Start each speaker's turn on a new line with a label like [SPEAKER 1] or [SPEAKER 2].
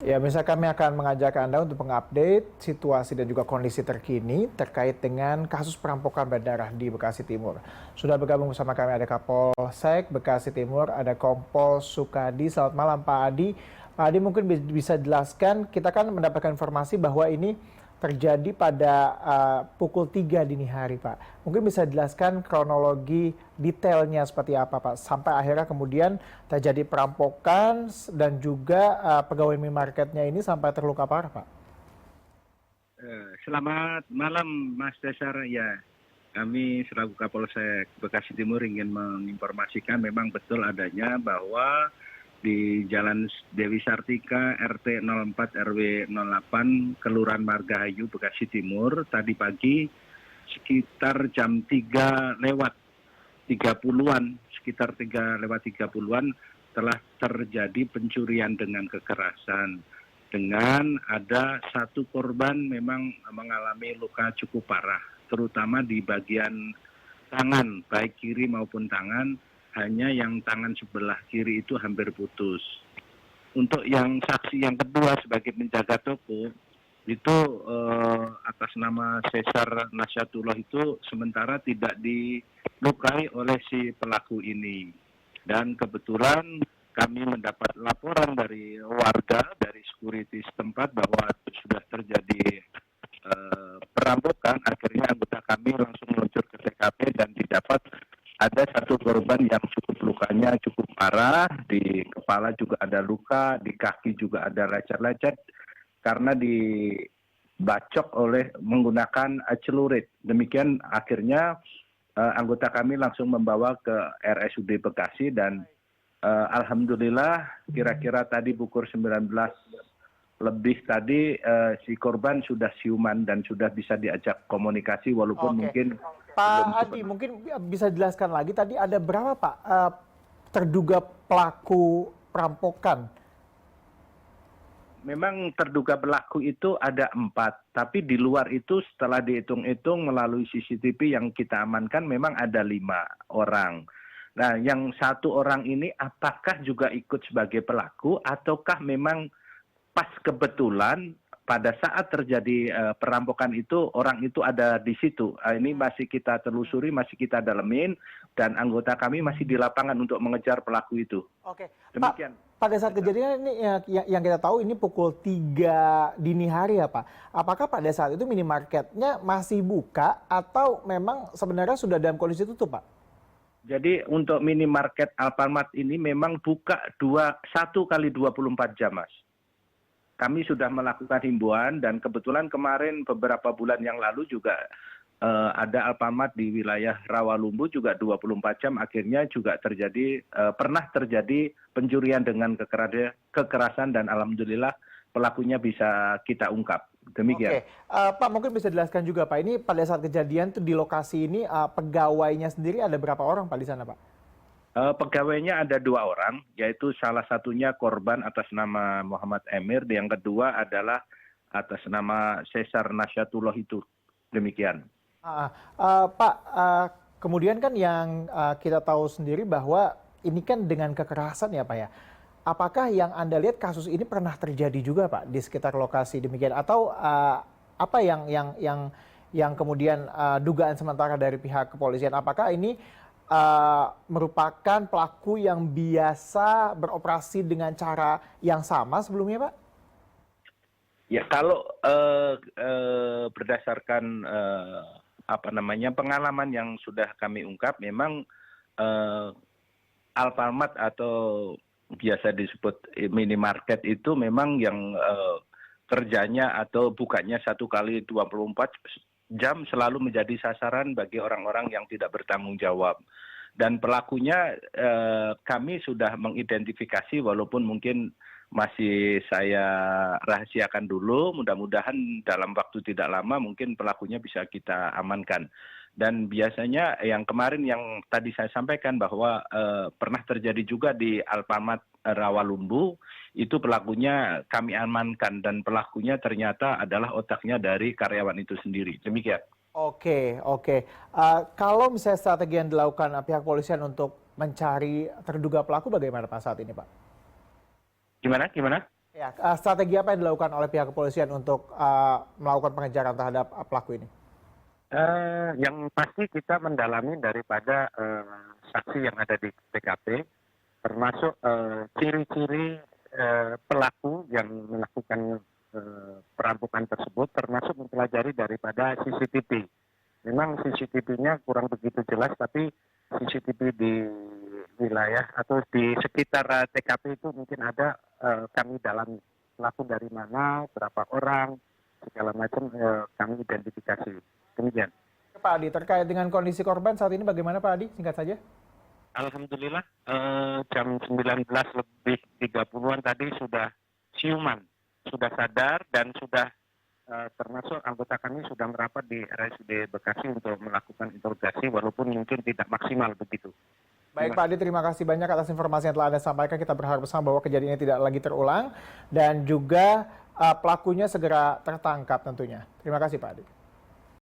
[SPEAKER 1] Ya, misal kami akan mengajak Anda untuk mengupdate situasi dan juga kondisi terkini terkait dengan kasus perampokan bandara di Bekasi Timur. Sudah bergabung bersama kami ada Kapolsek Bekasi Timur, ada Kompol Sukadi. Selamat malam Pak Adi. Pak Adi mungkin bisa jelaskan, kita kan mendapatkan informasi bahwa ini terjadi pada pukul 3 dini hari Pak. Mungkin bisa jelaskan kronologi detailnya seperti apa Pak, sampai akhirnya kemudian terjadi perampokan dan juga pegawai minimarketnya ini sampai terluka parah Pak.
[SPEAKER 2] Selamat malam Mas Desar. Ya, kami selaku Kapolsek Bekasi Timur ingin menginformasikan memang betul adanya bahwa di Jalan Dewi Sartika RT 04 RW 08 Kelurahan Margahayu Bekasi Timur tadi pagi sekitar jam 3 lewat 30-an, sekitar 3 lewat 30-an telah terjadi pencurian dengan kekerasan. Dengan ada satu korban memang mengalami luka cukup parah, terutama di bagian tangan, baik kiri maupun tangan, hanya yang tangan sebelah kiri itu hampir putus. Untuk yang saksi yang kedua sebagai penjaga toko, itu atas nama Cesar Nasyatullah itu sementara tidak dilukai oleh si pelaku ini. Dan kebetulan kami mendapat laporan dari warga, dari security setempat bahwa sudah terjadi perampokan. Akhirnya anggota kami langsung meluncur ke TKP dan didapat ada satu korban yang lukanya cukup parah, di kepala juga ada luka, di kaki juga ada lecet-lecet karena dibacok oleh menggunakan celurit. Demikian akhirnya anggota kami langsung membawa ke RSUD Bekasi dan alhamdulillah kira-kira tadi pukul 19 lebih tadi si korban sudah siuman dan sudah bisa diajak komunikasi walaupun mungkin
[SPEAKER 1] Pak Adi mungkin bisa jelaskan lagi tadi ada berapa Pak terduga pelaku perampokan?
[SPEAKER 2] Memang terduga pelaku itu ada 4, tapi di luar itu setelah dihitung-hitung melalui CCTV yang kita amankan memang ada 5 orang. Nah, yang 1 orang ini apakah juga ikut sebagai pelaku ataukah memang pas kebetulan pada saat terjadi perampokan itu orang itu ada di situ. Ini masih kita telusuri, masih kita dalemin dan anggota kami masih di lapangan untuk mengejar pelaku itu.
[SPEAKER 1] Oke.
[SPEAKER 2] Demikian.
[SPEAKER 1] Pak, pada saat kejadian ini yang kita tahu ini pukul 3 dini hari ya Pak. Apakah pada saat itu minimarketnya masih buka atau memang sebenarnya sudah dalam kondisi tutup Pak?
[SPEAKER 2] Jadi untuk minimarket Alfamart ini memang buka 1 kali 24 jam Mas. Kami sudah melakukan himbauan dan kebetulan kemarin beberapa bulan yang lalu juga ada Alfamart di wilayah Rawalumbu juga 24 jam akhirnya juga pernah terjadi pencurian dengan kekerasan dan alhamdulillah pelakunya bisa kita ungkap. Demikian.
[SPEAKER 1] Oke, Pak mungkin bisa jelaskan juga Pak, ini pada saat kejadian tuh di lokasi ini pegawainya sendiri ada berapa orang Pak di sana Pak?
[SPEAKER 2] Pegawainya ada 2 orang, yaitu salah satunya korban atas nama Muhammad Emir, yang kedua adalah atas nama Cesar Nasyatullah itu. Demikian.
[SPEAKER 1] Pak, kemudian kan yang kita tahu sendiri bahwa ini kan dengan kekerasan ya Pak ya. Apakah yang Anda lihat kasus ini pernah terjadi juga Pak di sekitar lokasi demikian atau apa yang kemudian dugaan sementara dari pihak kepolisian? Apakah ini merupakan pelaku yang biasa beroperasi dengan cara yang sama sebelumnya Pak?
[SPEAKER 2] Ya kalau berdasarkan pengalaman yang sudah kami ungkap, memang Alfamart atau biasa disebut minimarket itu memang yang kerjanya atau bukanya 1 kali 24 jam selalu menjadi sasaran bagi orang-orang yang tidak bertanggung jawab. Dan pelakunya kami sudah mengidentifikasi walaupun mungkin masih saya rahasiakan dulu, mudah-mudahan dalam waktu tidak lama mungkin pelakunya bisa kita amankan. Dan biasanya yang kemarin yang tadi saya sampaikan bahwa pernah terjadi juga di Alfamart Rawalumbu, itu pelakunya kami amankan dan pelakunya ternyata adalah otaknya dari karyawan itu sendiri. Demikian.
[SPEAKER 1] Oke. Kalau misalnya strategi yang dilakukan pihak polisian untuk mencari terduga pelaku bagaimana Pak saat ini Pak?
[SPEAKER 2] Gimana?
[SPEAKER 1] Ya, strategi apa yang dilakukan oleh pihak kepolisian untuk melakukan pengejaran terhadap pelaku ini?
[SPEAKER 3] Yang pasti kita mendalami daripada saksi yang ada di TKP, termasuk ciri-ciri pelaku yang melakukan perampokan tersebut, termasuk mempelajari daripada CCTV. Memang CCTV-nya kurang begitu jelas, tapi CCTV di wilayah atau di sekitar TKP itu mungkin ada, kami dalami pelaku dari mana, berapa orang, segala macam kami identifikasi. Demikian.
[SPEAKER 1] Pak Adi, terkait dengan kondisi korban saat ini bagaimana Pak Adi? Singkat saja.
[SPEAKER 3] Alhamdulillah jam 19 lebih 30-an tadi sudah siuman, sudah sadar dan sudah termasuk anggota kami sudah merapat di RSUD Bekasi untuk melakukan interogasi walaupun mungkin tidak maksimal begitu.
[SPEAKER 1] Baik Pak Adi, terima kasih banyak atas informasi yang telah Anda sampaikan. Kita berharap bersama bahwa kejadian ini tidak lagi terulang dan juga pelakunya segera tertangkap tentunya. Terima kasih Pak Adi.